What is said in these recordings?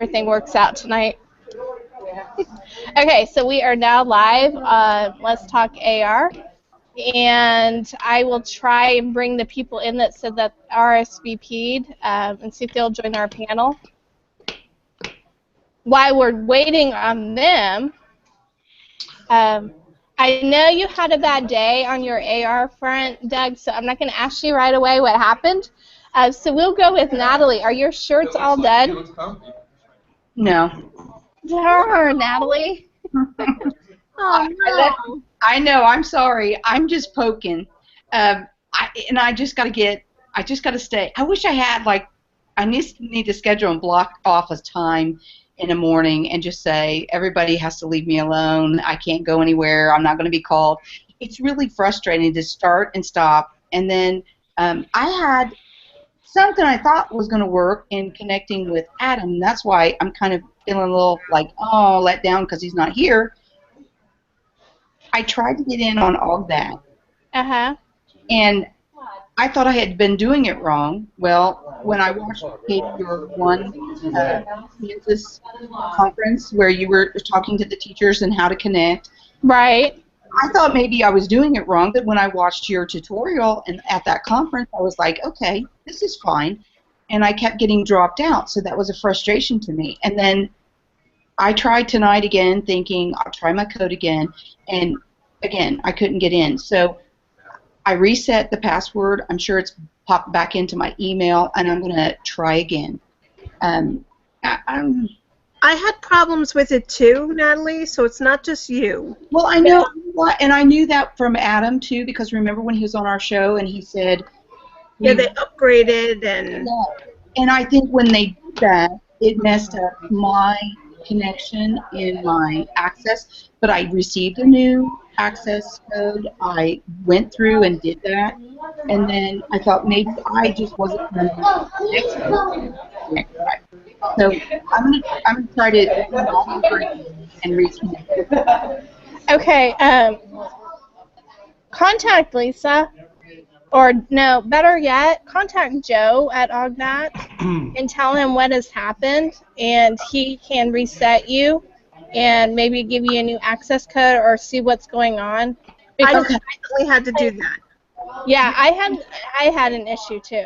Everything works out tonight. Okay, so we are now live on Let's Talk AR, and I will try and bring the people in that said that RSVP'd and see if they'll join our panel. While we're waiting on them, I know you had a bad day on your AR front, Doug, so I'm not going to ask you right away what happened. So we'll go with Natalie. Are your shirts all done? No. Darn, Natalie. Oh, no. I know. I'm sorry. I'm just poking. I just got to stay. I wish I had, I need to schedule and block off a time in the morning and just say, everybody has to leave me alone. I can't go anywhere. I'm not going to be called. It's really frustrating to start and stop. And then I had something I thought was going to work in connecting with Adam. That's why I'm kind of feeling a little let down because he's not here. I tried to get in on all that. Uh-huh. And I thought I had been doing it wrong. Well, when I watched your one Kansas conference where you were talking to the teachers and how to connect, right, I thought maybe I was doing it wrong, but when I watched your tutorial and at that conference, I was like, okay, this is fine. And I kept getting dropped out, so that was a frustration to me. And then I tried tonight again, thinking I'll try my code again, and again, I couldn't get in. So I reset the password. I'm sure it's popped back into my email, and I'm going to try again. I had problems with it too, Natalie, so it's not just you. Well, I know, and I knew that from Adam too, because remember when he was on our show and he said, yeah, they upgraded and. Yeah. And I think when they did that, it messed up my connection in my access, but I received a new access code. I went through and did that, and then I thought maybe I just wasn't going to connect right. So I'm gonna try to log over and reconnect. Okay. Contact Lisa, or no, better yet, contact Joe at Augmented and tell him what has happened, and he can reset you and maybe give you a new access code or see what's going on. Because I definitely had to do that. Yeah, I had an issue too.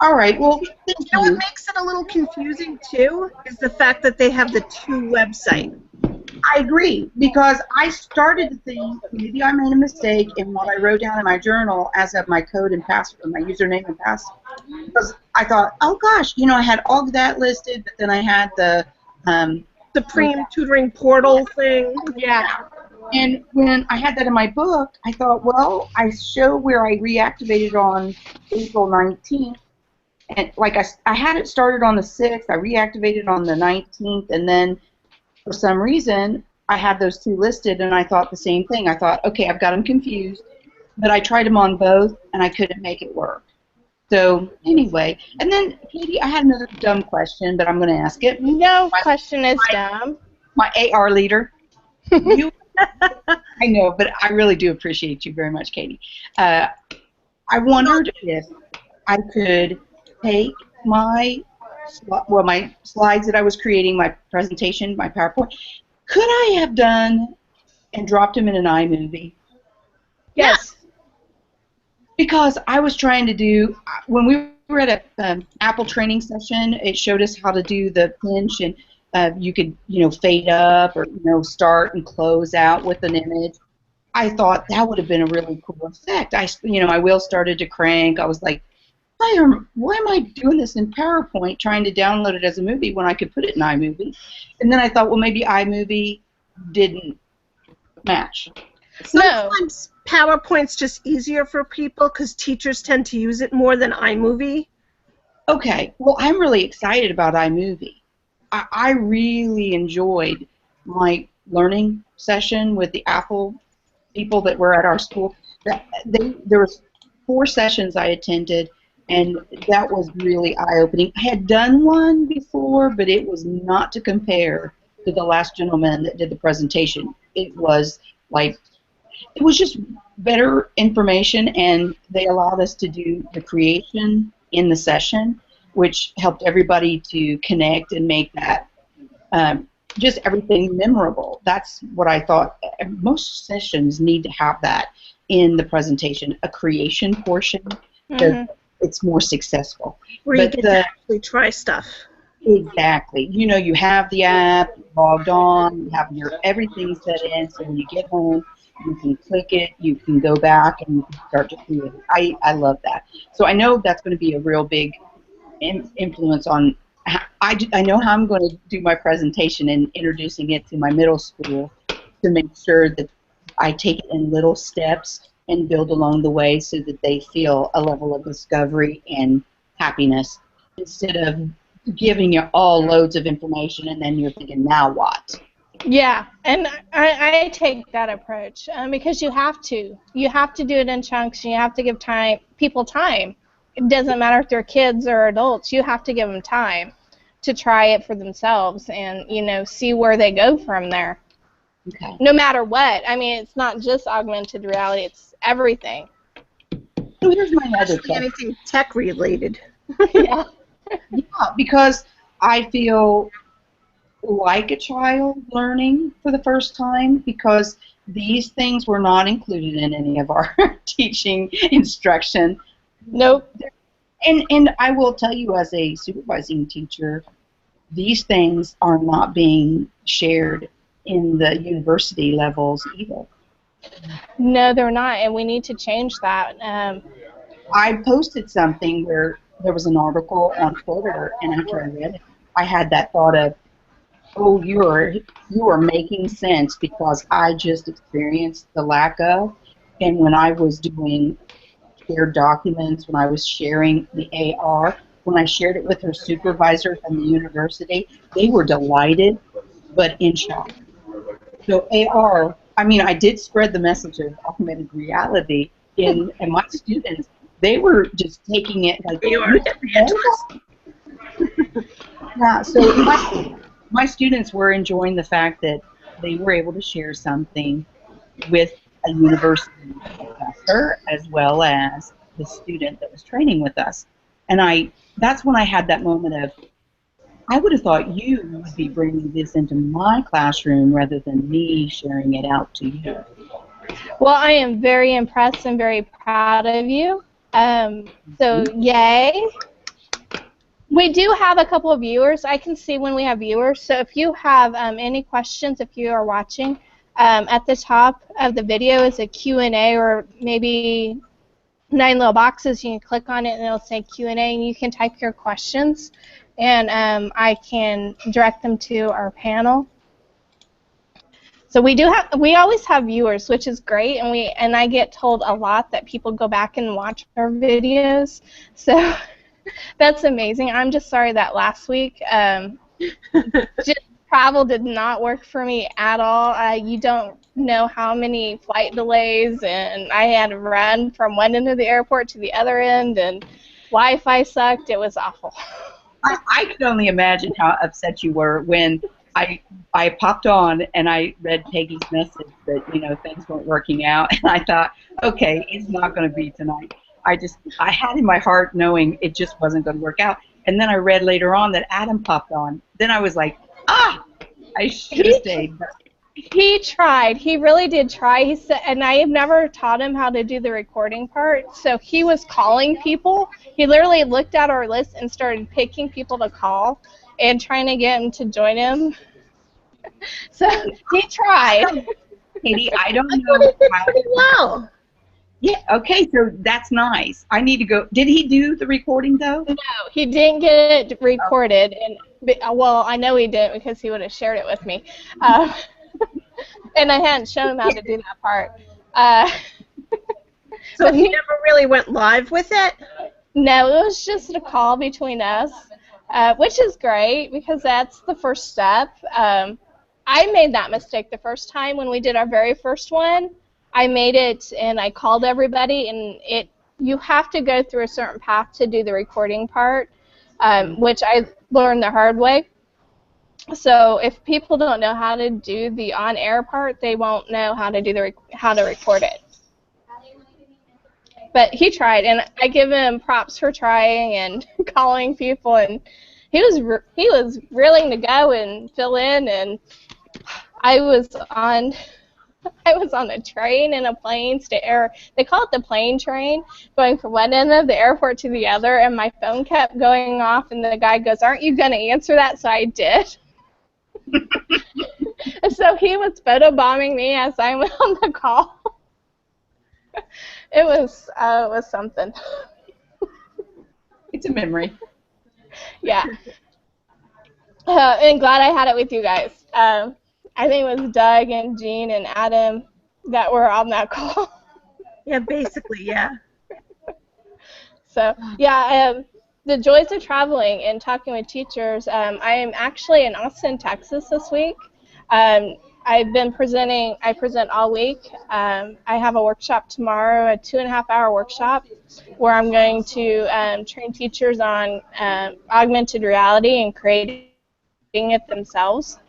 All right. Well, you know what makes it a little confusing too is the fact that they have the two websites. I agree, because I started to think maybe I made a mistake in what I wrote down in my journal as of my code and password, my username and password. Because I thought, oh gosh, I had all of that listed, but then I had the Supreme Tutoring Portal thing. Yeah. And when I had that in my book, I thought, well, I show where I reactivated on April 19th. And I had it started on the 6th, I reactivated on the 19th, and then for some reason I had those two listed, and I thought the same thing. I thought, okay, I've got them confused, but I tried them on both, and I couldn't make it work. So anyway, and then Katie, I had another dumb question, but I'm going to ask it. No question is dumb. My AR leader. I know, but I really do appreciate you very much, Katie. I wondered if I could take my slides that I was creating, my presentation, my PowerPoint, could I have done and dropped them in an iMovie? Yes. Because I was trying to do, when we were at an Apple training session, it showed us how to do the pinch, and you could, fade up or, start and close out with an image. I thought that would have been a really cool effect. My wheel started to crank. I was like, why am I doing this in PowerPoint, trying to download it as a movie when I could put it in iMovie? And then I thought, well, maybe iMovie didn't match. Sometimes PowerPoint's just easier for people because teachers tend to use it more than iMovie. Okay, well, I'm really excited about iMovie. I really enjoyed my learning session with the Apple people that were at our school. There was 4 sessions I attended, and that was really eye-opening. I had done one before, but it was not to compare to the last gentleman that did the presentation. It was just better information, and they allowed us to do the creation in the session, which helped everybody to connect and make that just everything memorable. That's what I thought. Most sessions need to have that in the presentation, a creation portion, because it's more successful. Where you get to actually try stuff. Exactly. You know, you have the app logged on, you have your everything set in, so when you get home, you can click it, you can go back, and you can start to create. I love that. So I know that's going to be a real big influence on. I know how I'm going to do my presentation and introducing it to my middle school to make sure that I take it in little steps and build along the way so that they feel a level of discovery and happiness instead of giving you all loads of information and then you're thinking, now what? Yeah, and I take that approach because you have to. You have to do it in chunks, and you have to give people time. It doesn't matter if they're kids or adults. You have to give them time to try it for themselves and, you know, see where they go from there. Okay. No matter what. I mean, it's not just augmented reality. It's everything. So here's my other Especially question. anything tech related. Yeah. Yeah, because I feel like a child learning for the first time because these things were not included in any of our teaching instruction. Nope. And I will tell you, as a supervising teacher, these things are not being shared in the university levels either. No, they're not, and we need to change that. I posted something where there was an article on Twitter, and after I read it, I had that thought of, oh, you are making sense because I just experienced the lack of, and when I was doing shared documents, when I was sharing the AR, when I shared it with her supervisor from the university, they were delighted, but in shock. So AR, I mean, I did spread the message of augmented reality and my students, they were just taking it like, You are yeah, so my students were enjoying the fact that they were able to share something with a university professor as well as the student that was training with us. And that's when I had that moment of, I would have thought you would be bringing this into my classroom rather than me sharing it out to you. Well, I am very impressed and very proud of you. So, yay. We do have a couple of viewers. I can see when we have viewers. So if you have any questions, if you are watching, at the top of the video is a Q&A or maybe 9 little boxes. You can click on it and it'll say Q&A and you can type your questions and I can direct them to our panel. So we always have viewers, which is great, and I get told a lot that people go back and watch our videos. So that's amazing. I'm just sorry that last week just travel did not work for me at all. You don't know how many flight delays, and I had to run from one end of the airport to the other end, and Wi-Fi sucked. It was awful. I could only imagine how upset you were when I popped on and I read Peggy's message that, you know, things weren't working out, and I thought, okay, it's not going to be tonight. I had in my heart knowing it just wasn't going to work out, and then I read later on that Adam popped on. Then I was like, I should have stayed. He tried. He really did try. He said, and I have never taught him how to do the recording part. So he was calling people. He literally looked at our list and started picking people to call and trying to get them to join him. So he tried. Katie, I don't I thought know it did how. pretty well. Yeah, okay, so that's nice. I need to go. Did he do the recording though? No, he didn't get it recorded, and well, I know he didn't because he would have shared it with me, and I hadn't shown him how to do that part. So But he never really went live with it? No, it was just a call between us, which is great because that's the first step. I made that mistake the first time when we did our very first one. I made it and I called everybody, and you have to go through a certain path to do the recording part, which I learned the hard way. So if people don't know how to do the on-air part, they won't know how to do how to record it. But he tried, and I give him props for trying and calling people, and he was willing to go and fill in, and I was on I was on a train and a plane they call it the plane train, going from one end of the airport to the other, and my phone kept going off, and the guy goes, "Aren't you going to answer that?" So I did. So he was photobombing me as I went on the call. It was something. It's a memory. Yeah. And glad I had it with you guys. I think it was Doug and Jean and Adam that were on that call. Yeah, basically, yeah. So, yeah, the joys of traveling and talking with teachers. I am actually in Austin, Texas this week. I've been presenting, I present all week. I have a workshop tomorrow, a 2.5-hour workshop, where I'm going to train teachers on augmented reality and creating it themselves.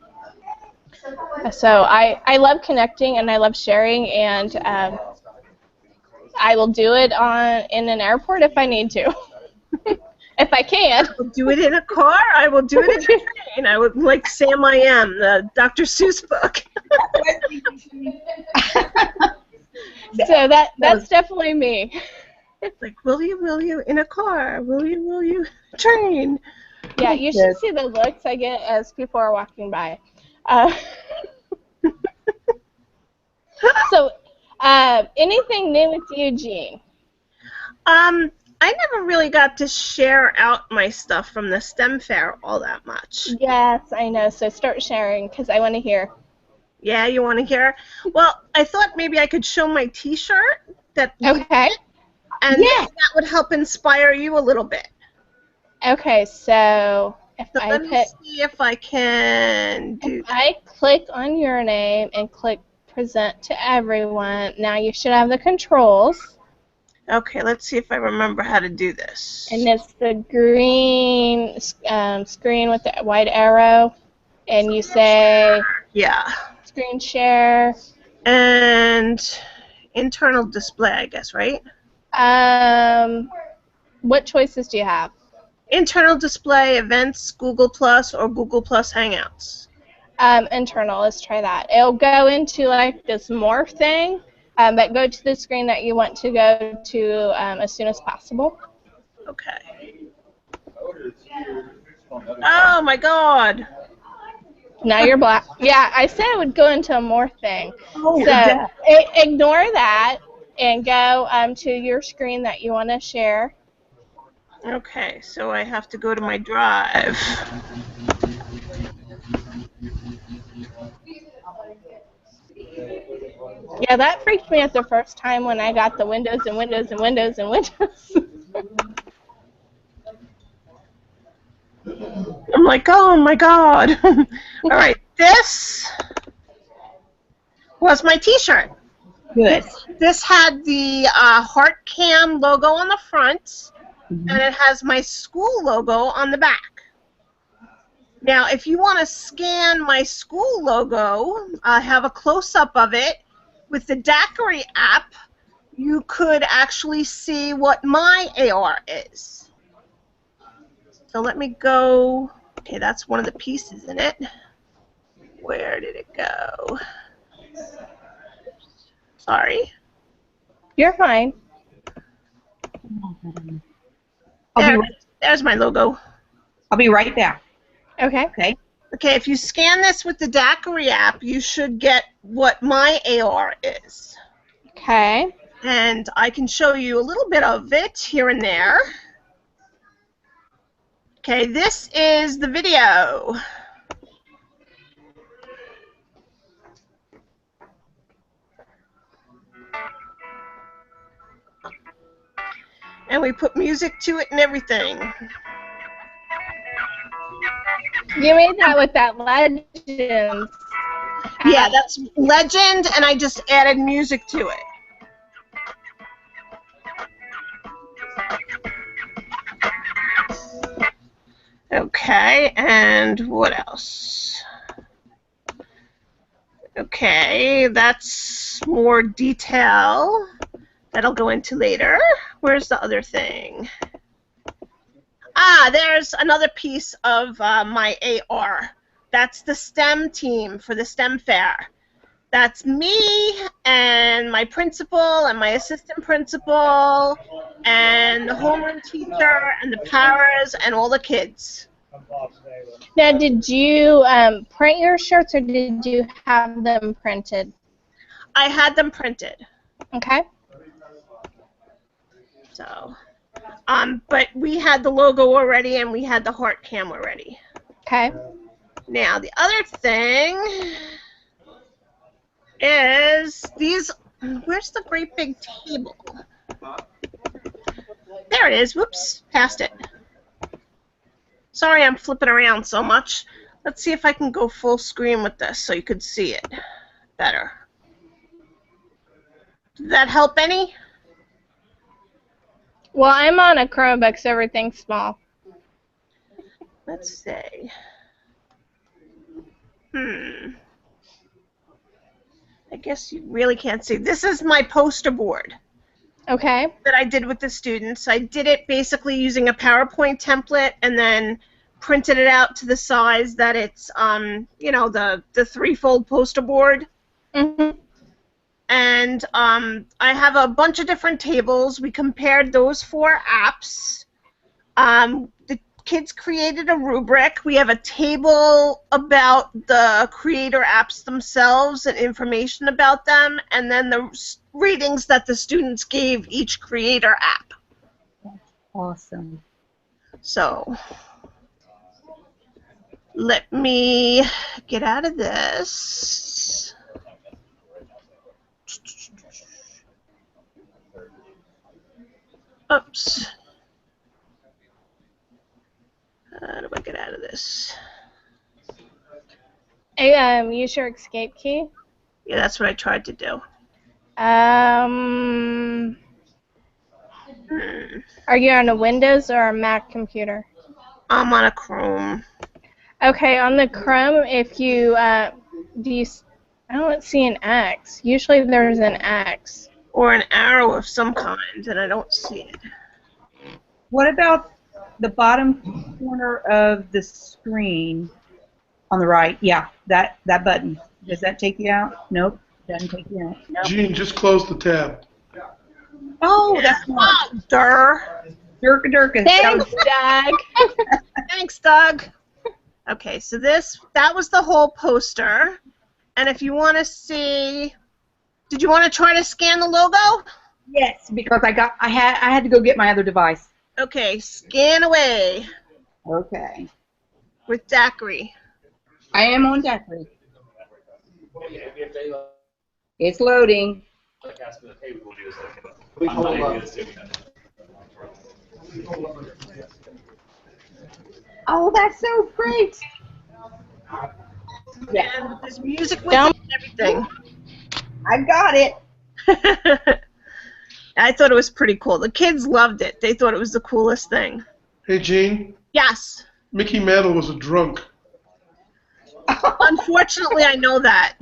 So I love connecting and I love sharing, and I will do it in an airport if I need to, if I can. I will do it in a car. I will do it in a train. I would like Sam I Am, the Dr. Seuss book. So that's definitely me. Like, will you, in a car? Will you, train? Yeah, you should see the looks I get as people are walking by. So, anything new with you, Jean? I never really got to share out my stuff from the STEM fair all that much. Yes, I know. So start sharing because I want to hear. Yeah, you want to hear? Well, I thought maybe I could show my T-shirt Okay. and that would help inspire you a little bit. Okay, so Let me see if I can do that. I click on your name and click present to everyone, now you should have the controls. Okay, let's see if I remember how to do this. And it's the green screen with the white arrow, and you say screen share. And internal display, I guess, right? What choices do you have? Internal display, events, Google Plus, or Google Plus Hangouts. Internal, let's try that. It'll go into like this morph thing, but go to the screen that you want to go to as soon as possible. Okay. Oh my God. Now you're black. Yeah, I said it would go into a morph thing. Oh, so ignore that and go to your screen that you want to share. Okay, so I have to go to my drive. Yeah, that freaked me out the first time when I got the Windows and Windows and Windows and Windows. I'm like, oh my God. All right, this was my T-shirt. Good. This had the Heart Cam logo on the front, and it has my school logo on the back. Now, if you want to scan my school logo, I have a close-up of it. With the Daiquiri app, you could actually see what my AR is. So let me go. Okay, that's one of the pieces in it. Where did it go? Sorry. You're fine. There's my logo. I'll be right there. Okay. Okay. Okay, if you scan this with the Daiquiri app, you should get what my AR is. Okay. And I can show you a little bit of it here and there. Okay, this is the video. And we put music to it and everything. You made that with that Legends. Yeah, that's Legend, and I just added music to it. Okay, and what else? Okay, that's more detail. that'll go into later. Where's the other thing? There's another piece of my AR. That's the STEM team for the STEM fair. That's me and my principal and my assistant principal and the homeroom teacher and the paras and all the kids. Now, did you print your shirts or did you have them printed? I had them printed. Okay. So, but we had the logo already and we had the heart cam already. Okay. Now, the other thing is these. Where's the great big table? There it is. Whoops, passed it. Sorry, I'm flipping around so much. Let's see if I can go full screen with this so you could see it better. Did that help any? Well, I'm on a Chromebook, so everything's small. Let's see. I guess you really can't see. This is my poster board. Okay. That I did with the students. I did it basically using a PowerPoint template and then printed it out to the size that it's, you know, the threefold poster board. Mm-hmm. And I have a bunch of different tables. We compared those 4 apps. The kids created a rubric. We have a table about the creator apps themselves and information about them, and then the ratings that the students gave each creator app. Awesome. So let me get out of this. Oops. How do I get out of this? Hey, use your escape key. Yeah, that's what I tried to do. Are you on a Windows or a Mac computer? I'm on a Chrome. Okay, on the Chrome, if you I don't see an X. Usually there's an X. Or an arrow of some kind, and I don't see it. What about the bottom corner of the screen on the right? Yeah, that button. Does that take you out? Nope, doesn't take you out. Nope. Gene, just close the tab. Oh, that's not. Durr. Durka. Thanks, Doug. Thanks, Doug. Okay, so that was the whole poster. And if you want to see, did you want to try to scan the logo? Yes, because I had to go get my other device. Okay, scan away Okay. with Daiquiri. I am on Daiquiri. It's loading. Oh, that's so great. Yeah. And there's music with it and everything. I got it. I thought it was pretty cool. The kids loved it. They thought it was the coolest thing. Hey, Gene. Yes. Mickey Mantle was a drunk. Unfortunately, I know that.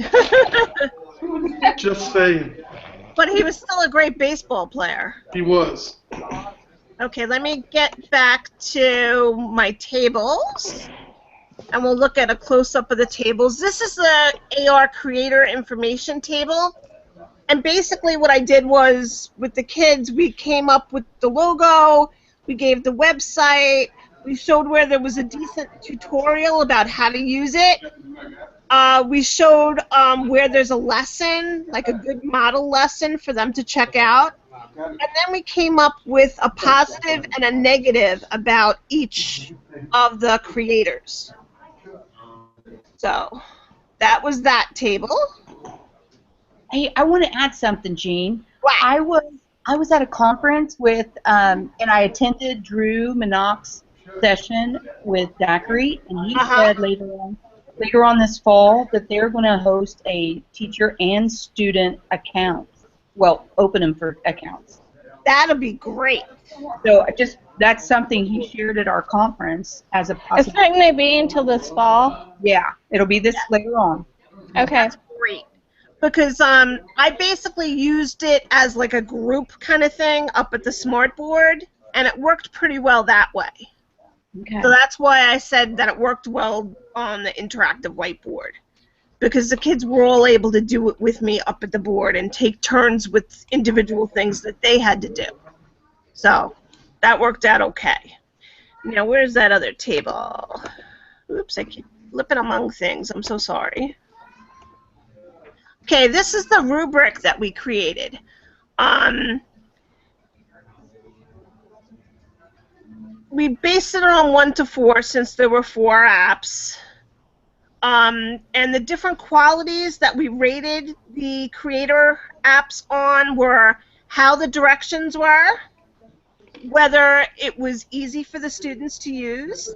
Just saying. But he was still a great baseball player. He was. Okay, let me get back to my tables. And we'll look at a close-up of the tables. This is the AR Creator Information Table. And basically what I did was, with the kids, we came up with the logo, we gave the website, we showed where there was a decent tutorial about how to use it. We showed where there's a lesson, like a good model lesson for them to check out. And then we came up with a positive and a negative about each of the creators. So that was that table. Hey, I want to add something, Jean. What? I was at a conference with, and I attended Drew Minock's session with Daiquiri, and he said later on this fall that they're going to host a teacher and student account. Well, open them for accounts. That'll be great. So that's something he shared at our conference as a It's possibility. not going to be until this fall. Yeah, it'll be this later on. Okay. That's great. because I basically used it as like a group kind of thing up at the smartboard, and it worked pretty well that way. Okay. So that's why I said that it worked well on the interactive whiteboard, because the kids were all able to do it with me up at the board and take turns with individual things that they had to do. So that worked out okay. Now, where's that other table? Oops, I keep flipping among things. I'm so sorry. Okay, this is the rubric that we created. We based it on 1 to 4 since there were 4 apps. And the different qualities that we rated the creator apps on were how the directions were, whether it was easy for the students to use,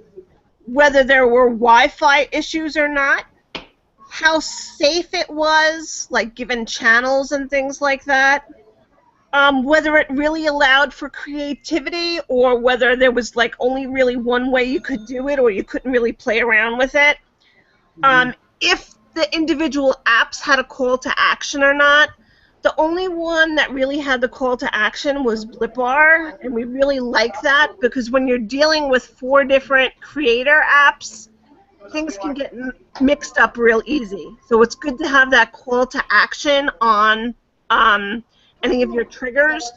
whether there were Wi-Fi issues or not, how safe it was, like given channels and things like that, whether it really allowed for creativity or whether there was like only really one way you could do it or you couldn't really play around with it. If the individual apps had a call to action or not. The only one that really had the call to action was Blipbar, and we really like that because when you're dealing with 4 different creator apps, things can get mixed up real easy. So it's good to have that call to action on any of your triggers.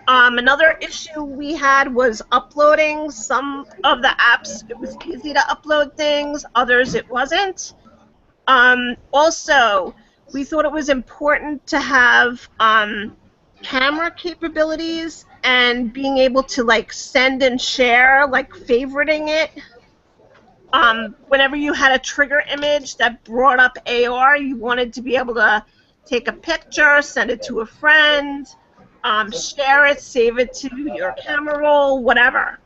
Another issue we had was uploading. Some of the apps, it was easy to upload things, others it wasn't. Also, we thought it was important to have camera capabilities and being able to like send and share, like favoriting it. Whenever you had a trigger image that brought up AR, you wanted to be able to take a picture, send it to a friend, share it, save it to your camera roll, whatever.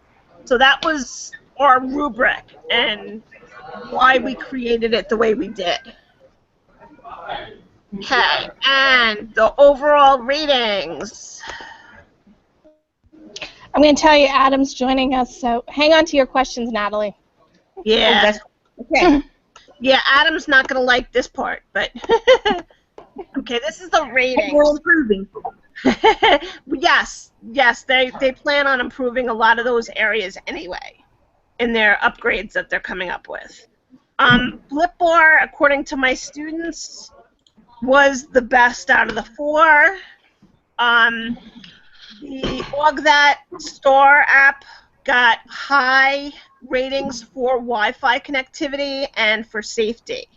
So that was our rubric and why we created it the way we did. Okay, and the overall ratings. I'm going to tell you Adam's joining us, so hang on to your questions, Natalie. Yeah. Okay. Yeah, Adam's not going to like this part, but okay, this is the ratings. We're improving. Yes, they plan on improving a lot of those areas anyway in their upgrades that they're coming up with. Blipbar, according to my students, was the best out of the 4. The Augmented Star app got high ratings for Wi-Fi connectivity and for safety.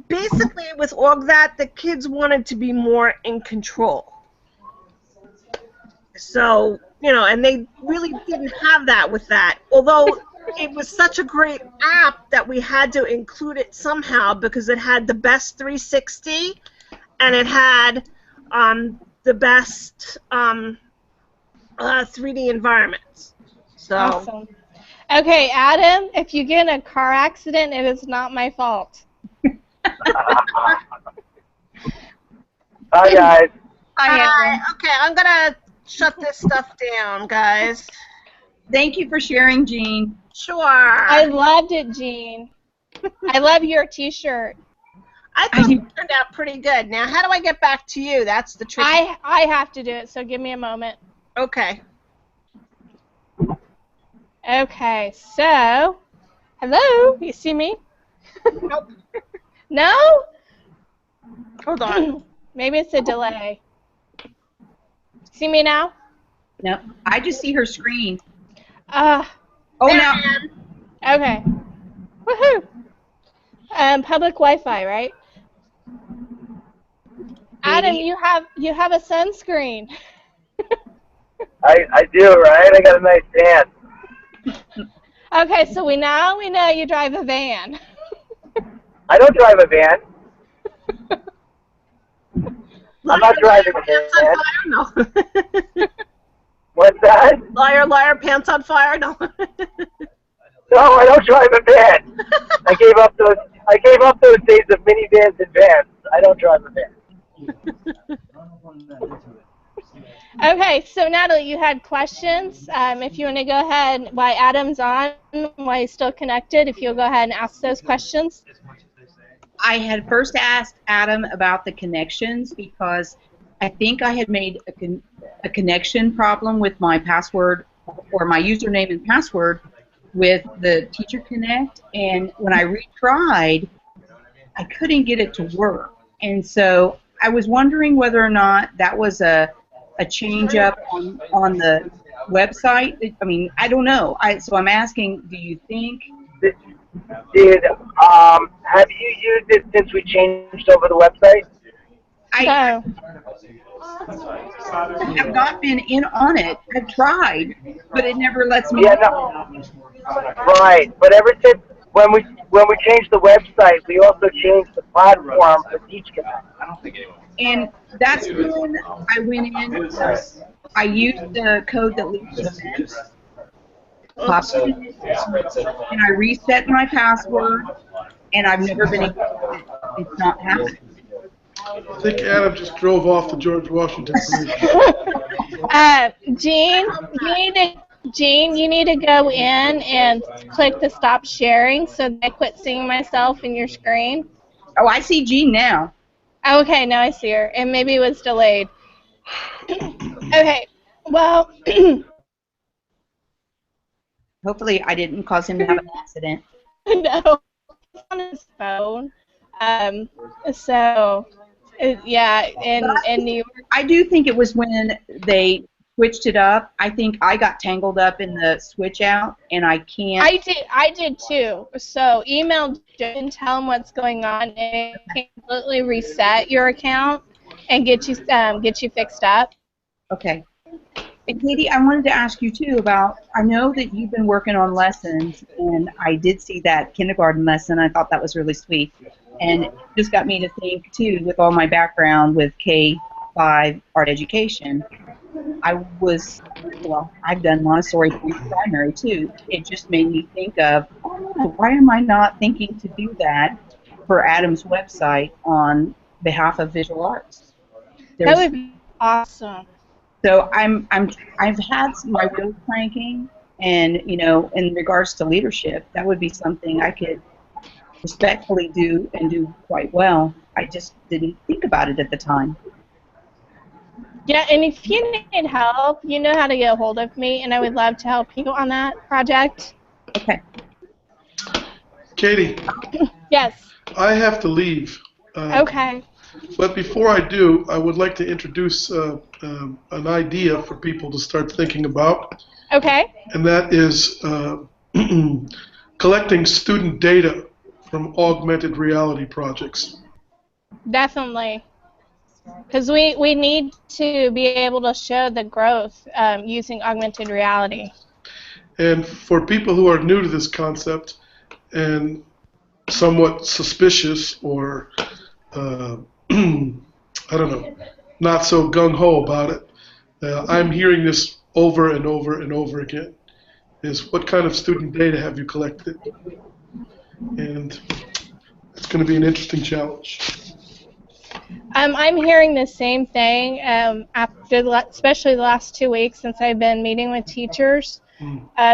Basically, with Augmented, the kids wanted to be more in control. So, you know, and they really didn't have that with that. Although it was such a great app that we had to include it somehow because it had the best 360 and it had the best 3D environments. So. Awesome. Okay, Adam, if you get in a car accident, it is not my fault. Hi, guys. Hi. Okay, I'm going to shut this stuff down, guys. Thank you for sharing, Jean. Sure. I loved it, Jean. I love your T-shirt. I thought it turned out pretty good. Now, how do I get back to you? That's the trick. I have to do it, so give me a moment. Okay. Okay, so, hello, you see me? Nope. No? Hold on. Maybe it's a delay. See me now? No, I just see her screen. Oh, There now. I am. okay. Woohoo! Public Wi-Fi, right? Adam, you have a sunscreen. I do, right? I got a nice tan. Okay, so we know you drive a van. I don't drive a van. I'm not driving a van. Pants on fire? No. What's that? Liar, liar, pants on fire? No. No, I don't drive a van. I gave up those days of minivans and vans. I don't drive a van. Okay, so Natalie, you had questions. If you want to go ahead, while Adam's on, while he's still connected, if you'll go ahead and ask those questions. I had first asked Adam about the connections because I think I had made a connection problem with my password or my username and password with the Teacher Connect, and when I retried, I couldn't get it to work. And so I was wondering whether or not that was a change up on the website. I mean, I don't know. So I'm asking, do you think Have you used it since we changed over the website? I No. have not been in on it? I've tried, but it never lets me. Yeah, no. Right, but ever since when we changed the website, we also changed the platform for Teach Connect. And that's when I went in. I used the code that Lisa sent, copied it, and I reset my password, and I've never been able to get it. It's not happening. I think Adam just drove off the George Washington Bridge. Jean, you need to go in and click the stop sharing so that I quit seeing myself in your screen. Oh, I see Jean now. Okay, now I see her, and maybe it was delayed. Okay, well, Hopefully, I didn't cause him to have an accident. no, he's on his phone. Um, so, yeah, in New York. I do think it was when they switched it up. I think I got tangled up in the switch out, and I can't. I did too. So email Joe and tell him what's going on, and it can completely reset your account and get you fixed up. Okay. And Katie, I wanted to ask you too about. I know that you've been working on lessons, and I did see that kindergarten lesson. I thought that was really sweet, and it just got me to think too, with all my background with K-5 art education. I've done Montessori primary too. It just made me think of, oh, no, why am I not thinking to do that for Adam's website on behalf of visual arts? That would be awesome. So I've had my wheels cranking, and in regards to leadership, that would be something I could respectfully do and do quite well. I just didn't think about it at the time. Yeah, and if you need help, you know how to get a hold of me, and I would love to help you on that project. Okay. Katie, Yes. I have to leave. Okay. But before I do, I would like to introduce an idea for people to start thinking about, Okay. and that is collecting student data from augmented reality projects. Definitely. Because we need to be able to show the growth using augmented reality. And for people who are new to this concept and somewhat suspicious or, I don't know, not so gung-ho about it, I'm hearing this over and over and over again, is what kind of student data have you collected? And it's going to be an interesting challenge. I'm hearing the same thing especially the last 2 weeks since I've been meeting with teachers.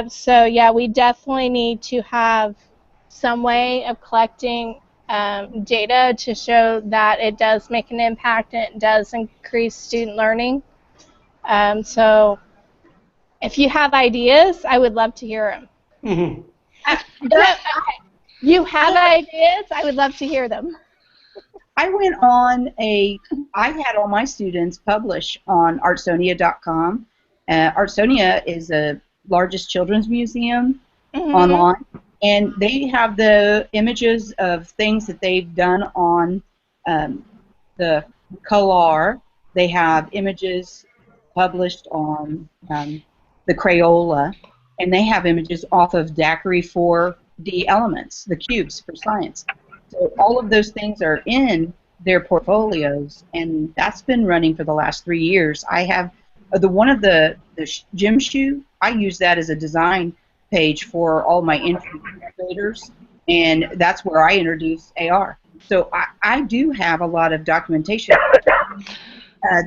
So yeah, we definitely need to have some way of collecting data to show that it does make an impact and it does increase student learning. So if you have ideas, I would love to hear them. Mm-hmm. Okay. You have ideas? I would love to hear them. I had all my students publish on artsonia.com. Artsonia is the largest children's museum online, and they have the images of things that they've done on the Color. They have images published on the Crayola, and they have images off of Daiquiri 4D elements, the cubes for science. So all of those things are in their portfolios, and that's been running for the last 3 years. I have the gym shoe. I use that as a design page for all my entry graders, and that's where I introduce AR. So I do have a lot of documentation.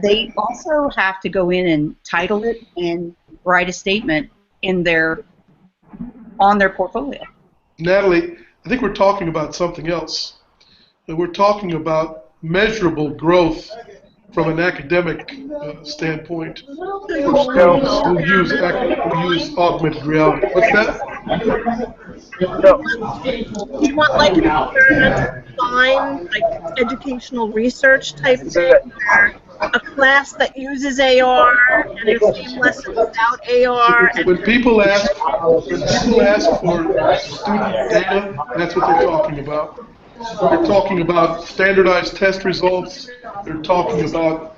They also have to go in and title it and write a statement on their portfolio. Natalie, I think we're talking about something else. we're talking about measurable growth from an academic standpoint So you for want students who use augmented reality. What's that? So, you want like an experimental design, like educational research type thing, the, where a class that uses AR and the same lesson without AR and When people ask for student data, that's what they're talking about. They're talking about standardized test results. They're talking about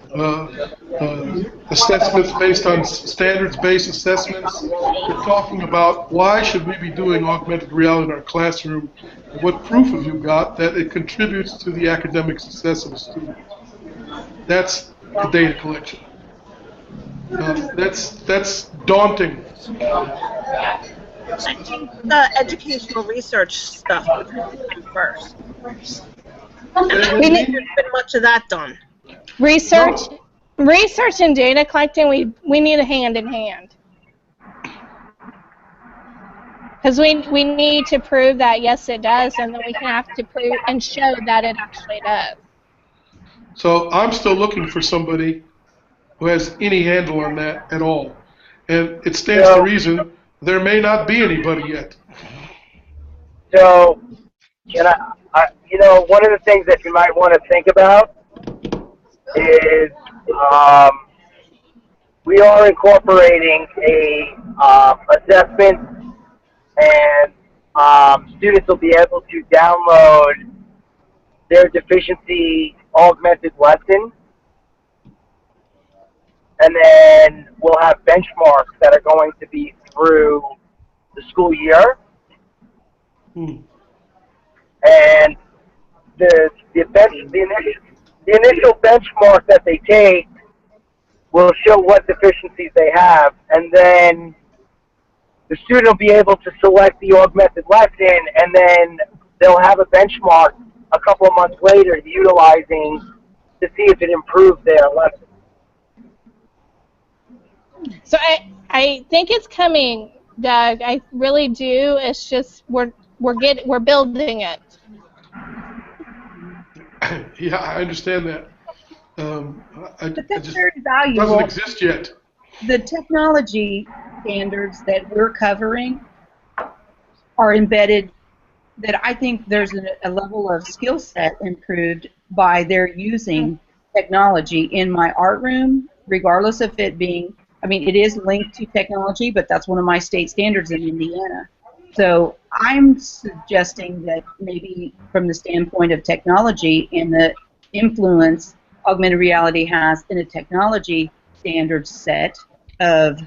assessments based on standards-based assessments. They're talking about why should we be doing augmented reality in our classroom, and what proof have you got that it contributes to the academic success of a student. That's the data collection. That's daunting. I think the educational research stuff would have to come first. And I don't We think need there's been much of that done. research, research and data collecting. We need a hand in hand because we need to prove that yes it does, and then we have to prove and show that it actually does. So I'm still looking for somebody who has any handle on that at all. And it stands to reason there may not be anybody yet. so, and one of the things that you might want to think about is we are incorporating a assessment, and students will be able to download their deficiency augmented lesson, and then we'll have benchmarks that are going to be through the school year. Hmm. And the initial benchmark that they take will show what deficiencies they have, and then the student will be able to select the augmented lesson, and then they'll have a benchmark a couple of months later utilizing to see if it improved their lesson. So I think it's coming, Doug. I really do. It's just we're building it. Yeah, I understand that. But that's just very doesn't valuable. exist yet. The technology standards that we're covering are embedded, that I think there's a level of skill set improved by their using technology in my art room, regardless of it being, I mean, it is linked to technology, but that's one of my state standards in Indiana. So I'm suggesting that maybe from the standpoint of technology and the influence augmented reality has in a technology standard set of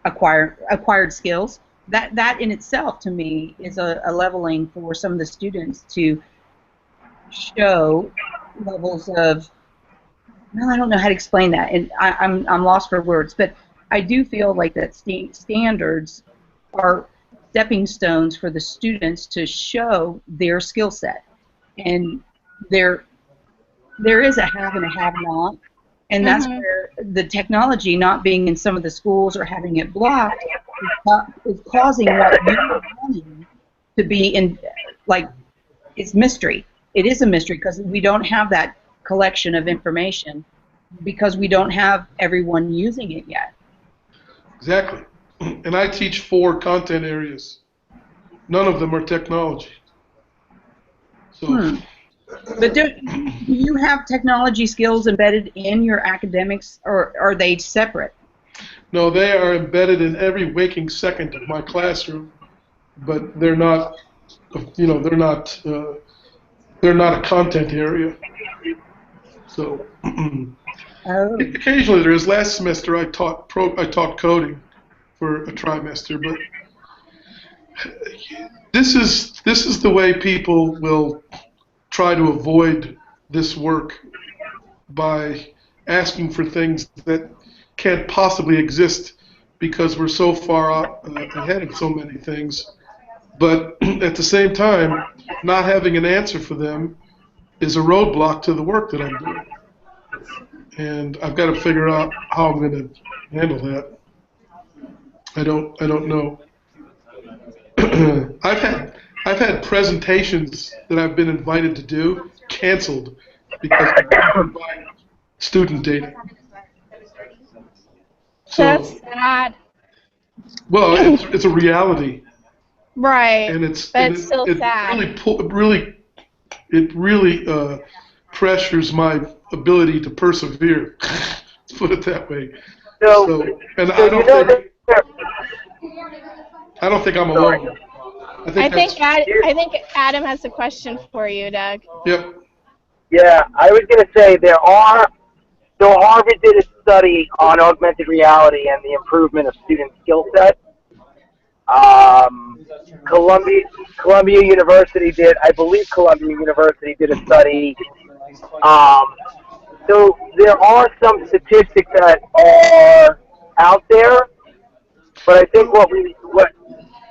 acquired skills, that in itself to me is a leveling for some of the students to show levels of, well, I don't know how to explain that, and I'm lost for words, but I do feel like that standards are stepping stones for the students to show their skill set, and there is a have and a have not, and that's where the technology not being in some of the schools or having it blocked is causing what you're wanting to be in, like, it's mystery. It is a mystery because we don't have that collection of information because we don't have everyone using it yet. Exactly. And I teach 4 content areas. None of them are technology. So. But do you have technology skills embedded in your academics, or are they separate? No, they are embedded in every waking second of my classroom, but they're not, they're not a content area. So occasionally there is. Last semester I taught coding for a trimester, but this is the way people will try to avoid this work, by asking for things that can't possibly exist because we're so far ahead of so many things. But at the same time, not having an answer for them is a roadblock to the work that I'm doing. And I've got to figure out how I'm going to handle that. I don't know. I've had presentations that I've been invited to do, canceled because we couldn't provide student data. That's So, sad. well, it's a reality, Right. and But it's still it sad. really pressures my ability to persevere. Let's put it that way. So, And so you know that. I don't think I'm Sorry. alone. I I think think Adam has a question for you, Doug. yep. Yeah, I was going to say so Harvard did a study on augmented reality and the improvement of student skill set. Um, Columbia University did, I believe Columbia University did a study. Um, so there are some statistics that are out there, but I think what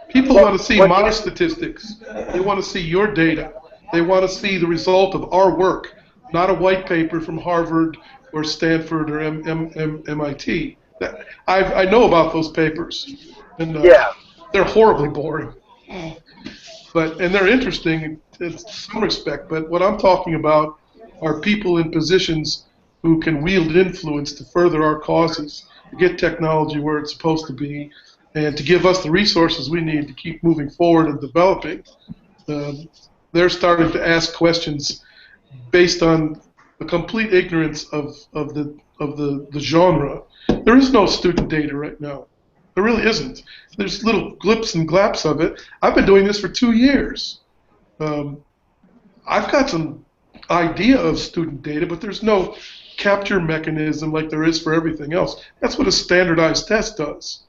People want to see what my statistics. They want to see your data. They want to see the result of our work, not a white paper from Harvard or Stanford or MIT. I know about those papers, and yeah. they're horribly boring. And they're interesting in some respect. But what I'm talking about are people in positions who can wield influence to further our causes, to get technology where it's supposed to be, and to give us the resources we need to keep moving forward and developing. They're starting to ask questions based on a complete ignorance of the genre. There is no student data right now. There really isn't. There's little glips and glaps of it. I've been doing this for 2 years. I've got some idea of student data, but there's no capture mechanism like there is for everything else. That's what a standardized test does.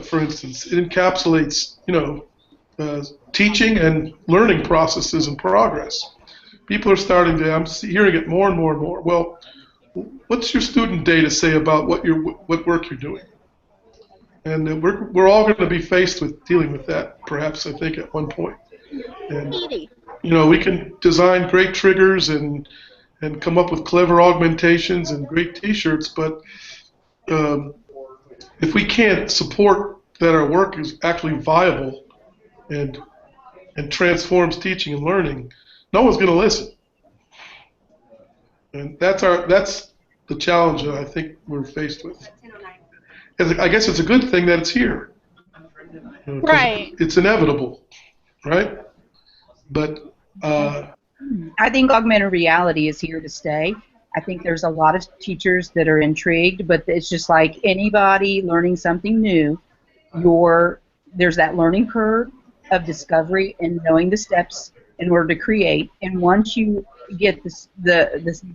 For instance, it encapsulates, teaching and learning processes and progress. People are starting to. I'm hearing it more and more and more. Well, what's your student data say about what work you're doing? And we're all going to be faced with dealing with that, perhaps, I think, at one point. And we can design great triggers and come up with clever augmentations and great T-shirts, but if we can't support that our work is actually viable and transforms teaching and learning, no one's going to listen. And that's the challenge that I think we're faced with. And I guess it's a good thing that it's here. Right. It's inevitable, right? But I think augmented reality is here to stay. I think there's a lot of teachers that are intrigued, but it's just like anybody learning something new, there's that learning curve of discovery and knowing the steps in order to create. And once you get the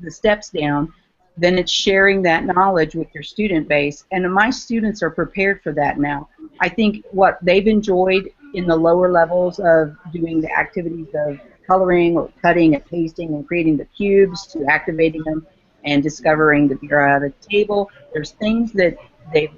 steps down, then it's sharing that knowledge with your student base. And my students are prepared for that now. I think what they've enjoyed in the lower levels of doing the activities of coloring or cutting and pasting and creating the cubes to activating them and discovering the periodic table. There's things that that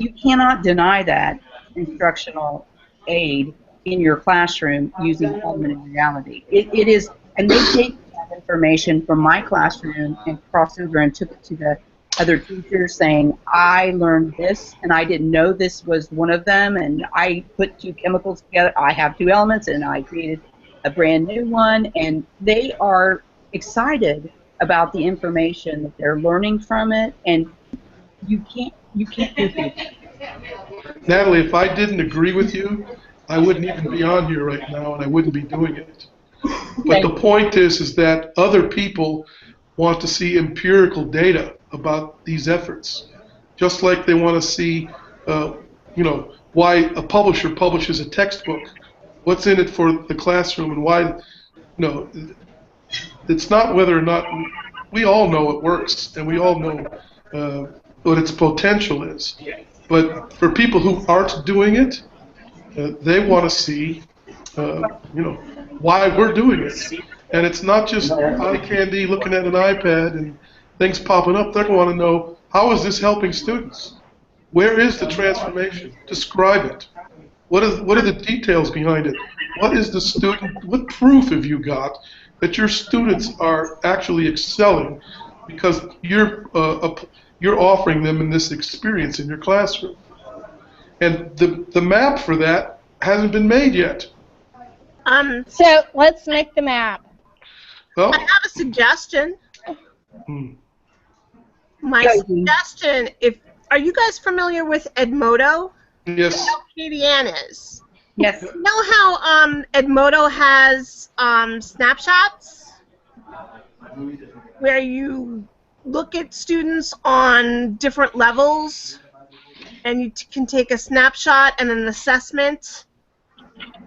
you cannot deny that instructional aid in your classroom using augmented reality. It is, and they take that information from my classroom and crossed over and took it to the other teachers saying, I learned this and I didn't know this was one of them, and I put two chemicals together. I have two elements and I created a brand new one, and they are excited about the information that they're learning from it, and you can't do that. Natalie, if I didn't agree with you, I wouldn't even be on here right now and I wouldn't be doing it. But the point is that other people want to see empirical data about these efforts, just like they want to see, why a publisher publishes a textbook, what's in it for the classroom, and why, it's not whether or not we all know it works and we all know what its potential is. But for people who aren't doing it, they want to see, why we're doing it. And it's not just eye candy looking at an iPad and things popping up. They're going to want to know, how is this helping students? Where is the transformation? Describe it. What are the details behind it? What proof have you got that your students are actually excelling because you're offering them in this experience in your classroom? And the map for that hasn't been made yet. So let's make the map. Well, I have a suggestion. hmm. My Go, suggestion, are you guys familiar with Edmodo? Yes. Katie Ann is. Yes. You know how Edmodo has snapshots where you look at students on different levels and you can take a snapshot and an assessment?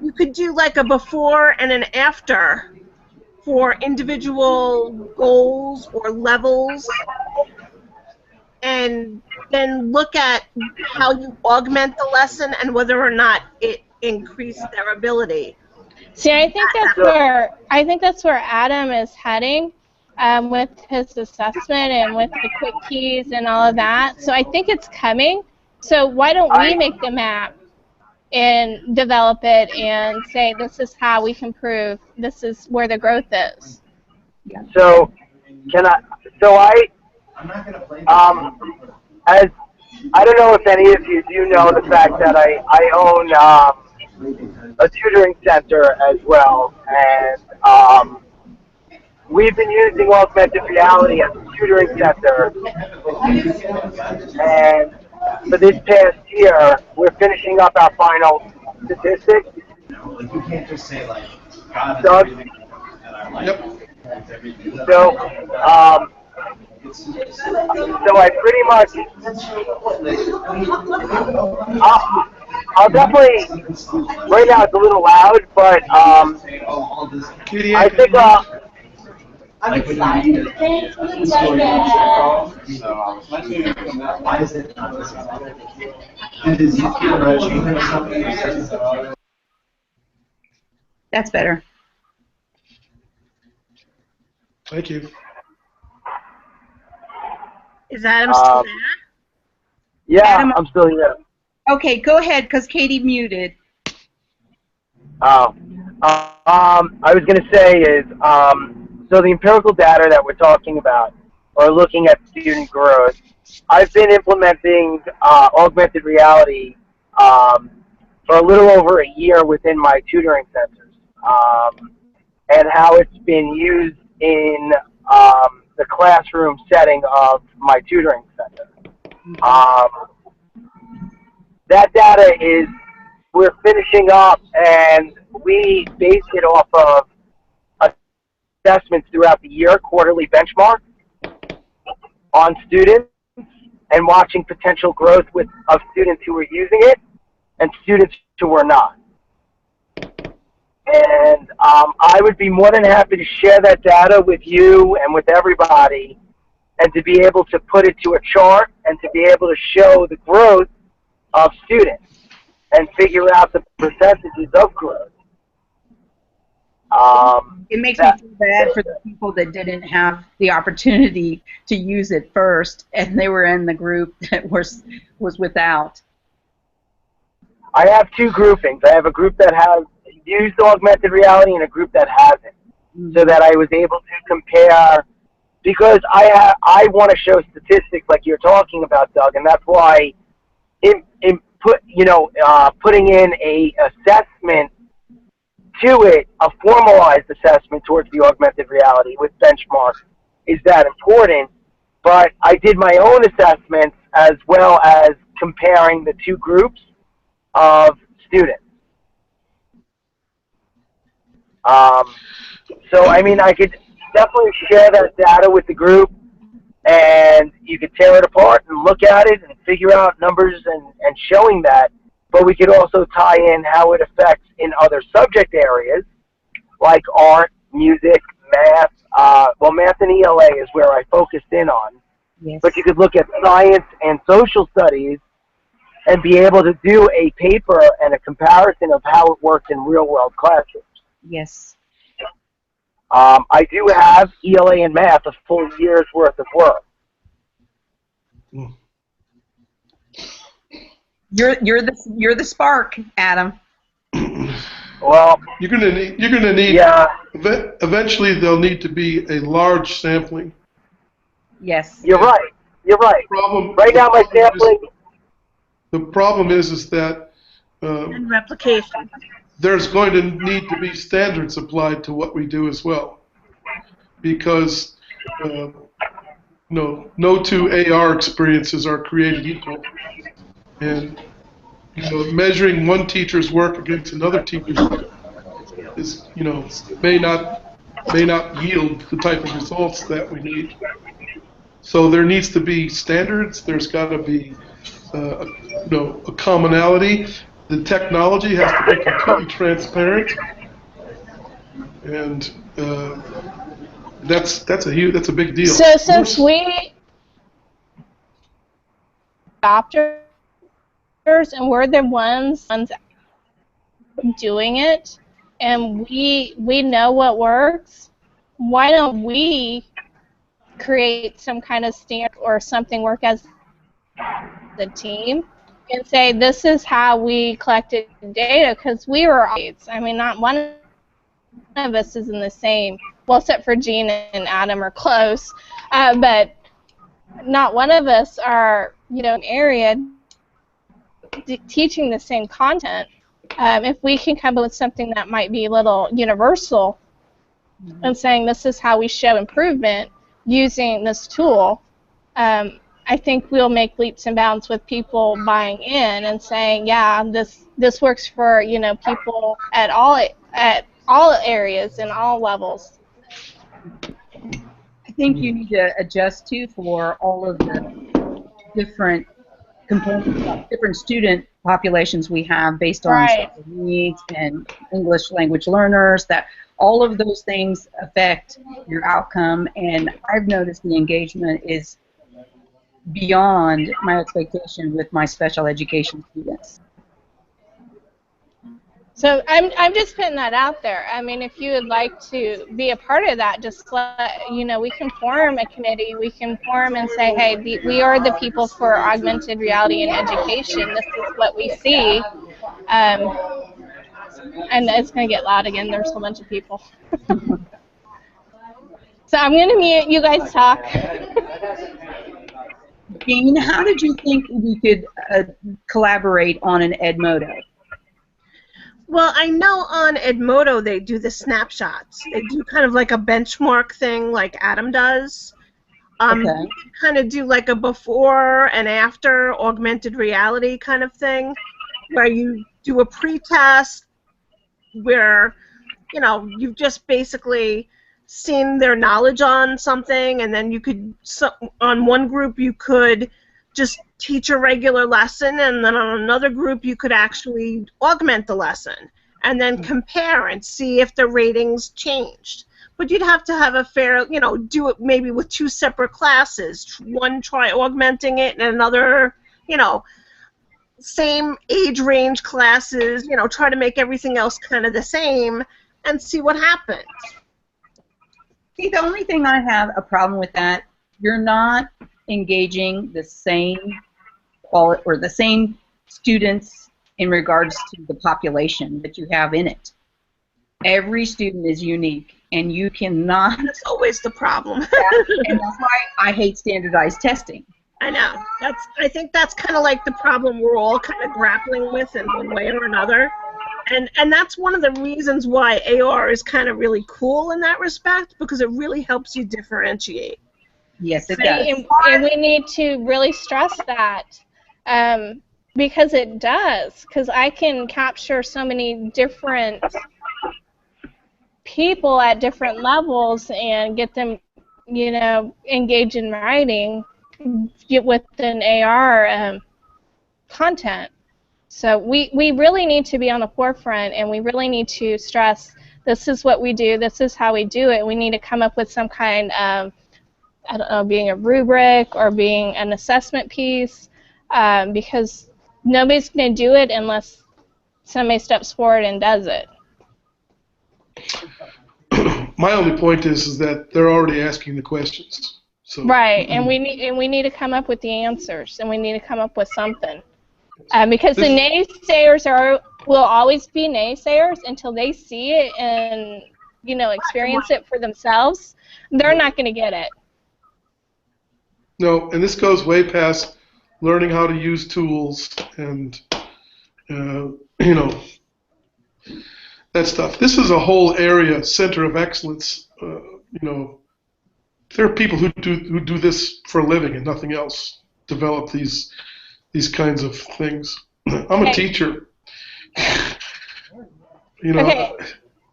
You could do like a before and an after for individual goals or levels, and then look at how you augment the lesson and whether or not it increased their ability. See, I think that's where Adam is heading with his assessment and with the quick keys and all of that. So I think it's coming. So why don't we make the map and develop it and say this is how we can prove this is where the growth is. So, as I don't know if any of you do know the fact that I own a tutoring center as well, and we've been using augmented reality as a tutoring center, and for this past year, we're finishing up our final statistics. Doug? Yep. So, so I pretty much, I'll definitely, right now it's a little loud, but Katie, I think, I'm excited. Thanks for the That's better. thank you. Is Adam still there? yeah, Adam- I'm still here. Okay, go ahead, because Katie muted. Oh, I was going to say is, so the empirical data that we're talking about, or looking at student growth, I've been implementing augmented reality for a little over a year within my tutoring centers, and how it's been used in the classroom setting of my tutoring center. That data is, we're finishing up, and we base it off of assessments throughout the year, quarterly benchmark on students, and watching potential growth of students who are using it and students who are not. And I would be more than happy to share that data with you and with everybody, and to be able to put it to a chart and to be able to show the growth of students and figure out the percentages of growth. It makes me feel bad for the people that didn't have the opportunity to use it first, and they were in the group that was without. I have two groupings. I have a group that has used augmented reality and a group that hasn't, so that I was able to compare, because I want to show statistics like you're talking about, Doug, and that's why putting in a assessment to it, a formalized assessment towards the augmented reality with benchmarks, is that important. But I did my own assessments as well as comparing the two groups of students. So, I mean, I could definitely share that data with the group, and you could tear it apart and look at it and figure out numbers and showing that. But we could also tie in how it affects in other subject areas like art, music, math. Well, math and ELA is where I focused in on. Yes. But you could look at science and social studies and be able to do a paper and a comparison of how it works in real-world classrooms. Yes. I do have ELA and math, a full year's worth of work. You're the spark, Adam. Well, You're gonna need. yeah, Eventually, there'll need to be a large sampling. Yes. you're right. You're right. Problem. Right now, my sampling. The problem is that And replication. there's going to need to be standards applied to what we do as well, because no two AR experiences are created equal, and measuring one teacher's work against another teacher's work is may not yield the type of results that we need. So there needs to be standards. There's got to be a commonality. The technology has to be completely transparent, and that's a big deal. So since we adopters and we're the ones doing it, and we know what works, why don't we create some kind of standard or something work as a team and say this is how we collected data, because we were always, I mean, not one of us is in the same, well, except for Gene and Adam are close, but not one of us are, an area teaching the same content. If we can come up with something that might be a little universal and saying this is how we show improvement using this tool, I think we'll make leaps and bounds with people buying in and saying, yeah, this works for people at all areas and all levels. I think you need to adjust too for all of the different components, different student populations we have based on special needs and English language learners. That all of those things affect your outcome, and I've noticed the engagement is beyond my expectation with my special education students. So I'm just putting that out there. I mean, if you would like to be a part of that, just let we can form a committee. We can form and say, hey, we are the people for augmented reality and education. This is what we see. And it's going to get loud again. There's a bunch of people. So I'm going to mute. You guys talk. Jean, how did you think we could collaborate on an Edmodo? Well, I know on Edmodo they do the snapshots. They do kind of like a benchmark thing like Adam does. Okay. Kind of do like a before and after augmented reality kind of thing, where you do a pre-test where, you've just basically seen their knowledge on something, and then you could, on one group you could just teach a regular lesson, and then on another group you could actually augment the lesson and then compare and see if the ratings changed. But you'd have to have a fair, do it maybe with two separate classes. One try augmenting it and another, same age range classes, try to make everything else kind of the same and see what happens. See, the only thing I have a problem with that, you're not engaging the same quality or the same students in regards to the population that you have in it. Every student is unique, and you cannot. That's always the problem. And that's why I hate standardized testing. I know. I think that's kind of like the problem we're all kind of grappling with in one way or another. And that's one of the reasons why AR is kind of really cool in that respect, because it really helps you differentiate. Yes, it does. And we need to really stress that, because it does. Because I can capture so many different people at different levels and get them, engaged in writing with an AR content. So we really need to be on the forefront, and we really need to stress this is what we do, this is how we do it. We need to come up with some kind of, I don't know, being a rubric or being an assessment piece, because nobody's going to do it unless somebody steps forward and does it. My only point is that they're already asking the questions. So. Right, and we need to come up with the answers, and we need to come up with something. Because the naysayers will always be naysayers until they see it and experience it for themselves. They're not going to get it. No, and this goes way past learning how to use tools and you know, that stuff. This is a whole area, center of excellence. You know, there are people who do this for a living and nothing else. Develop these kinds of things. I'm a teacher. You know. Okay.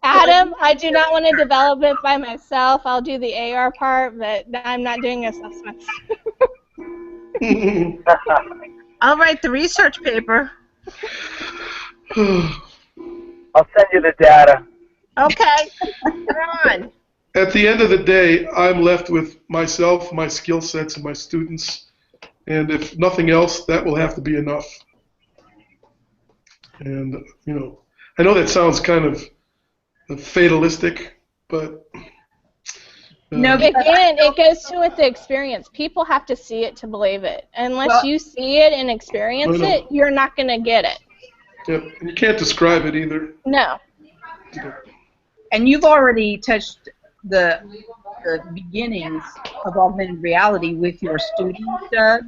Adam, I do not want to develop it by myself. I'll do the AR part, but I'm not doing assessments. I'll write the research paper. I'll send you the data. Okay, you're on. At the end of the day, I'm left with myself, my skill sets, and my students. And if nothing else, that will have to be enough. And, you know, I know that sounds kind of fatalistic, but... No, Again, it goes to with the experience. People have to see it to believe it. Unless you see it and experience it, you're not going to get it. Yep, and you can't describe it either. No. And you've already touched the beginnings of augmented reality with your students, Doug.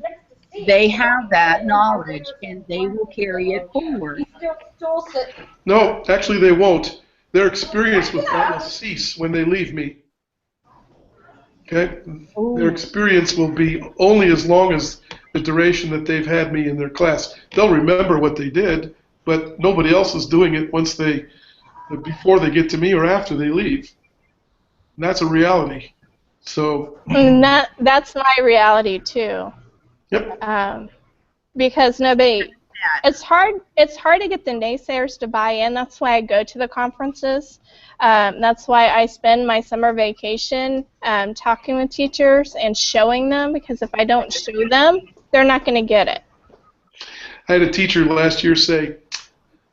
They have that knowledge, and they will carry it forward. No, actually they won't. Their experience with that will cease when they leave me. Okay? Ooh. Their experience will be only as long as the duration that they've had me in their class. They'll remember what they did, but nobody else is doing it before they get to me or after they leave. And that's a reality. So. And that's my reality too. Yep. Because it's hard to get the naysayers to buy in. That's why I go to the conferences. That's why I spend my summer vacation talking with teachers and showing them, because if I don't show them, they're not going to get it. I had a teacher last year say,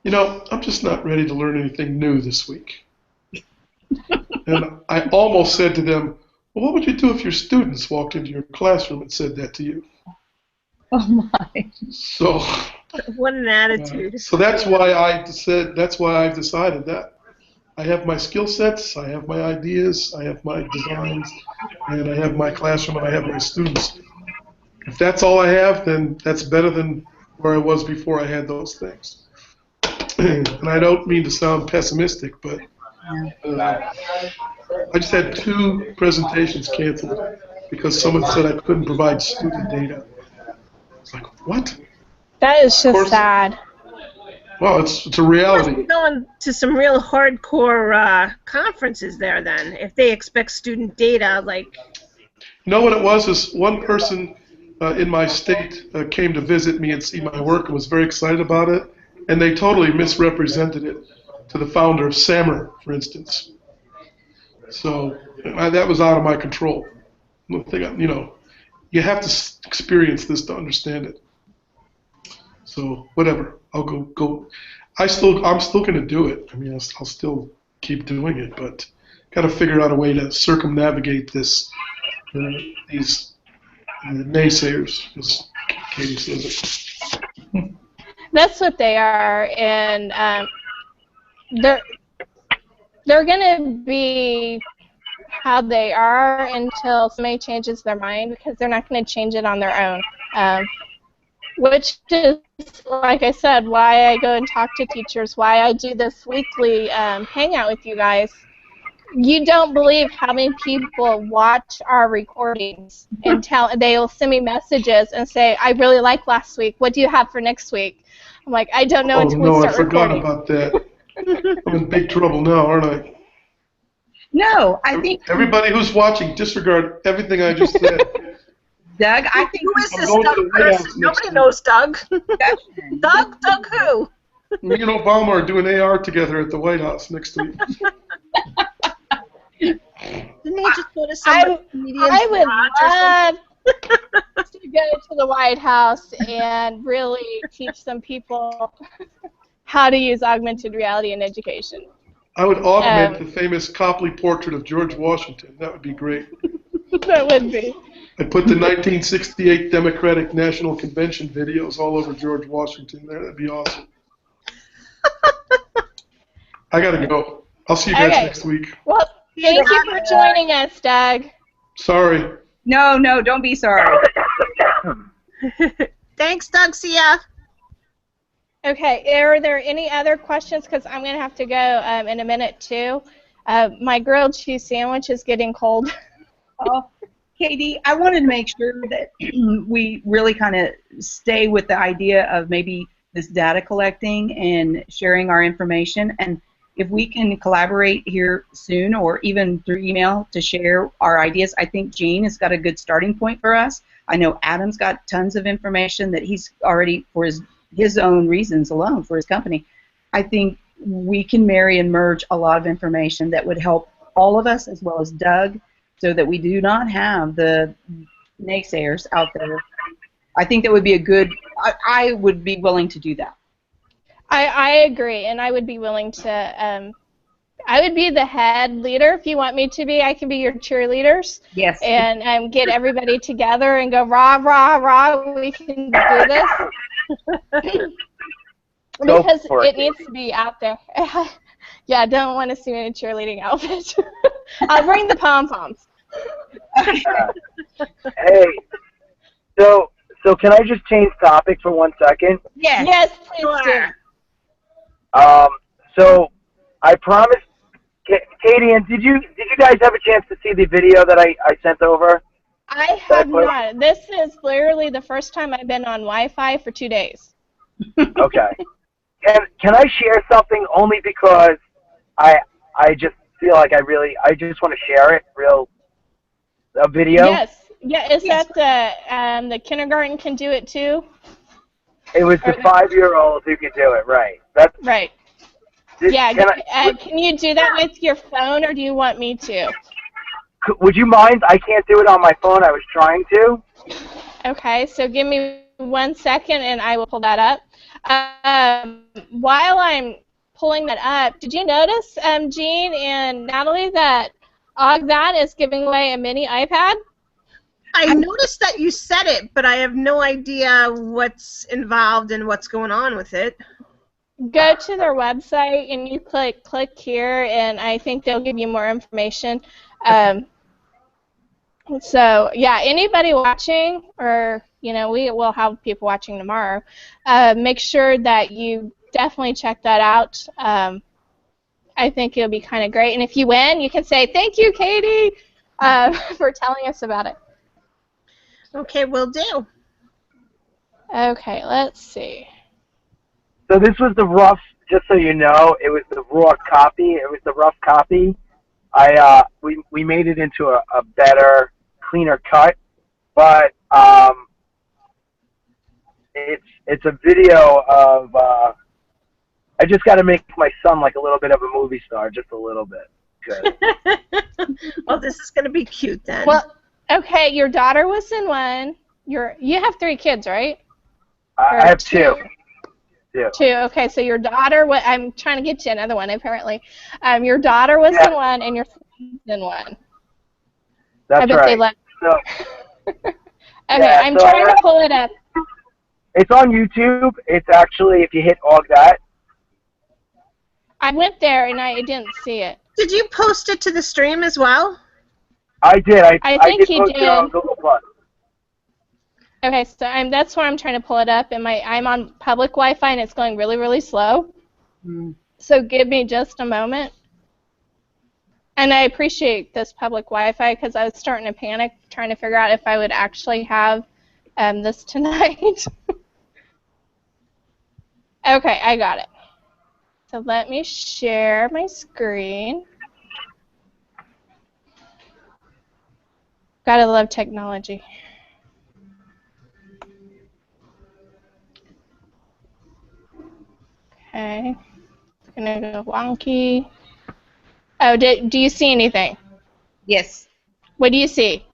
you know, I'm just not ready to learn anything new this week. And I almost said to them, well, what would you do if your students walked into your classroom and said that to you? Oh my! So. What an attitude! So that's why I've decided that I have my skill sets, I have my ideas, I have my designs, and I have my classroom, and I have my students. If that's all I have, then that's better than where I was before I had those things. And I don't mean to sound pessimistic, but I just had 2 presentations canceled because someone said I couldn't provide student data. It's like, what? That is just sad. Well, it's a You reality. must be going to some real hardcore conferences there then, if they expect student data, like... You know what it was? Is one person in my state came to visit me and see my work and was very excited about it, and they totally misrepresented it to the founder of SAMR, for instance. So that was out of my control. You know, you have to experience this to understand it. So whatever, I'll go. I'm still going to do it. I mean, I'll still keep doing it, but got to figure out a way to circumnavigate these naysayers, as Katie says it. That's what they are, and they're going to be how they are until somebody changes their mind, because they're not going to change it on their own. Which is, like I said, why I go and talk to teachers, why I do this weekly hangout with you guys. You don't believe how many people watch our recordings and they'll send me messages and say, I really liked last week. What do you have for next week? I'm like, I don't know until we start recording. I forgot about that. I'm in big trouble now, aren't I? No, I think everybody who's watching, disregard everything I just said. Doug, I think who is this Doug person? Nobody knows Doug. Doug who? Me and Obama are doing AR together at the White House next week. Didn't he just go to some I would love to go to the White House and really teach some people how to use augmented reality in education. I would augment the famous Copley portrait of George Washington. That would be great. That would be. I'd put the 1968 Democratic National Convention videos all over George Washington there. That'd be awesome. I gotta go. I'll see you guys next week. Well, thank you for joining us, Doug. Sorry. No, don't be sorry. Thanks, Doug. See ya. Okay, are there any other questions? Because I'm going to have to go in a minute, too. My grilled cheese sandwich is getting cold. Oh, Katie, I wanted to make sure that we really kind of stay with the idea of maybe this data collecting and sharing our information. And if we can collaborate here soon or even through email to share our ideas, I think Gene has got a good starting point for us. I know Adam's got tons of information that he's already, for his own reasons alone, for his company. I think we can marry and merge a lot of information that would help all of us as well as Doug, so that we do not have the naysayers out there. I think that would be a good, I would be willing to do that. I agree, and I would be willing to, I would be the head leader if you want me to be. I can be your cheerleaders. Yes. And get everybody together and go, rah, rah, rah, we can do this. Go Because for it needs to be out there. Yeah, I don't want to see me in a cheerleading outfit. I'll bring the pom-poms. Hey, so can I just change topic for 1 second? Yes. Yes, please Sure. do. So I promised, Katie, and did you guys have a chance to see the video that I sent over? I have not. This is literally the first time I've been on Wi-Fi for 2 days. Okay. Can I share something only because I just feel like I just want to share it, a video? Yes. Yeah, is that the kindergarten can do it too? It was the 5-year-old who could do it, right? That's Right. Yeah, can you do that with your phone, or do you want me to? Would you mind? I can't do it on my phone. I was trying to. Okay, so give me 1 second, and I will pull that up. While I'm pulling that up, did you notice, Jean and Natalie, that Augmented is giving away a mini iPad? I noticed that you said it, but I have no idea what's involved and what's going on with it. Go to their website and you click here, and I think they'll give you more information. So yeah, anybody watching, or we will have people watching tomorrow. Make sure that you definitely check that out. I think it'll be kind of great, and if you win, you can say thank you, Katie, for telling us about it. Okay, will do. Okay, let's see. So this was the rough. Just so you know, it was the raw copy. It was the rough copy. We made it into a better, cleaner cut, but it's a video of. I just got to make my son like a little bit of a movie star, just a little bit. Well, this is going to be cute then. Well, okay, your daughter was in one. You have 3 kids, right? I have 2. 2. Okay, so your daughter. I'm trying to get you another one. Apparently, your daughter was in one, and your son was in one. That's I bet right. they left. So, Okay, yeah, I'm so trying to pull it up. it's on YouTube. It's actually, if you hit Augmented. I went there and I didn't see it. Did you post it to the stream as well? I did. I think did he post it on did. Google Plus. Okay, so that's why I'm trying to pull it up, and I'm on public Wi-Fi and it's going really, really slow. So give me just a moment. And I appreciate this public Wi-Fi because I was starting to panic trying to figure out if I would actually have this tonight. Okay, I got it. So let me share my screen. Gotta love technology. Okay, it's gonna go wonky. Oh, do you see anything? Yes. What do you see?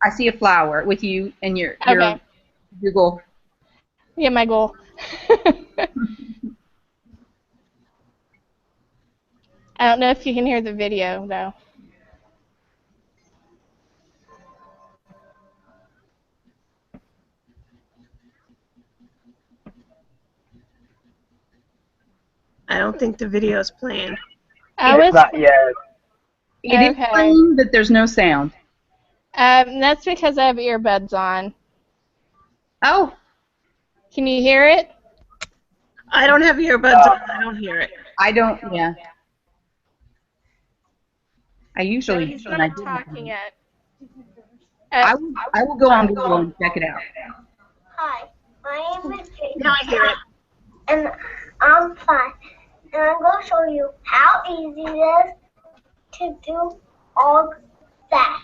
I see a flower with you and your Google. Yeah, my goal. I don't know if you can hear the video, though. I don't think the video's playing. Oh, It's not yet. It is playing, but there's no sound. That's because I have earbuds on. Oh. Can you hear it? I don't have earbuds on. I don't hear it. I don't. Yeah. I usually do, He's and I not didn't. talking yet. I will go on Google and check it out. Hi, my name is Jake. Now I hear it. And I'm 5. And I'm going to show you how easy it is to do all that.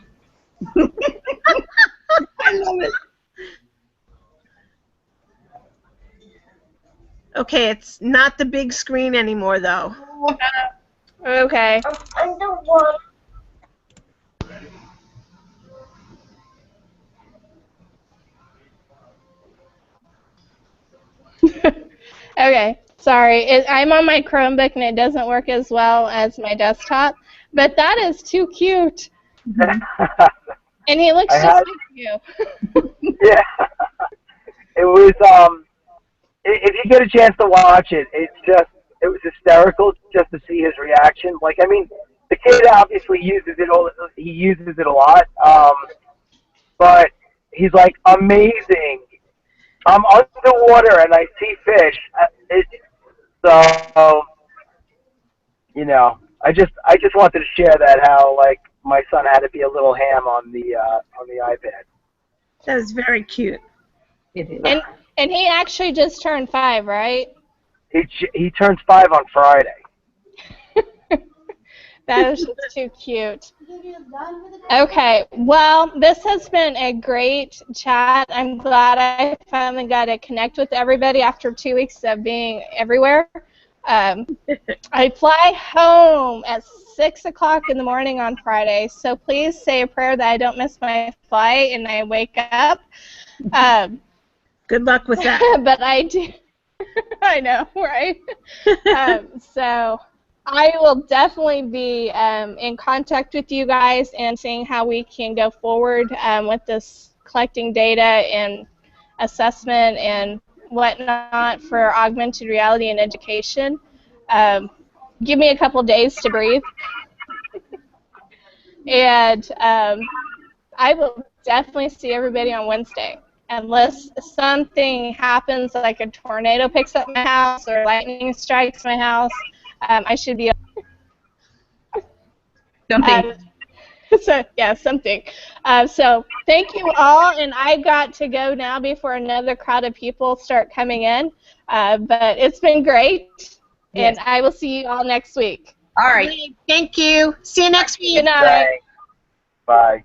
I love it. Okay, it's not the big screen anymore, though. Okay. I'm underwater. Okay, sorry. I'm on my Chromebook and it doesn't work as well as my desktop, but that is too cute. And he looks I just had, like you. yeah. It was if you get a chance to watch it, it was hysterical just to see his reaction. Like, I mean, the kid obviously uses it he uses it a lot. But he's like, amazing. I'm underwater and I see fish. So, you know, I just wanted to share that, how like my son had to be a little ham on the iPad. That was very cute. It is. And he actually just turned 5, right? He turns 5 on Friday. That is just too cute. Okay, well, this has been a great chat. I'm glad I finally got to connect with everybody after 2 weeks of being everywhere. I fly home at 6 o'clock in the morning on Friday, so please say a prayer that I don't miss my flight and I wake up. Good luck with that. But I do. I know, right? So I will definitely be in contact with you guys and seeing how we can go forward with this collecting data and assessment and whatnot for augmented reality and education. Give me a couple days to breathe. And I will definitely see everybody on Wednesday. Unless something happens, like a tornado picks up my house or lightning strikes my house, I should be. Something. So yeah, something. So thank you all, and I got to go now before another crowd of people start coming in. But it's been great, and Yes. I will see you all next week. All right. Thank you. See you next week. Good night. Thanks. Bye.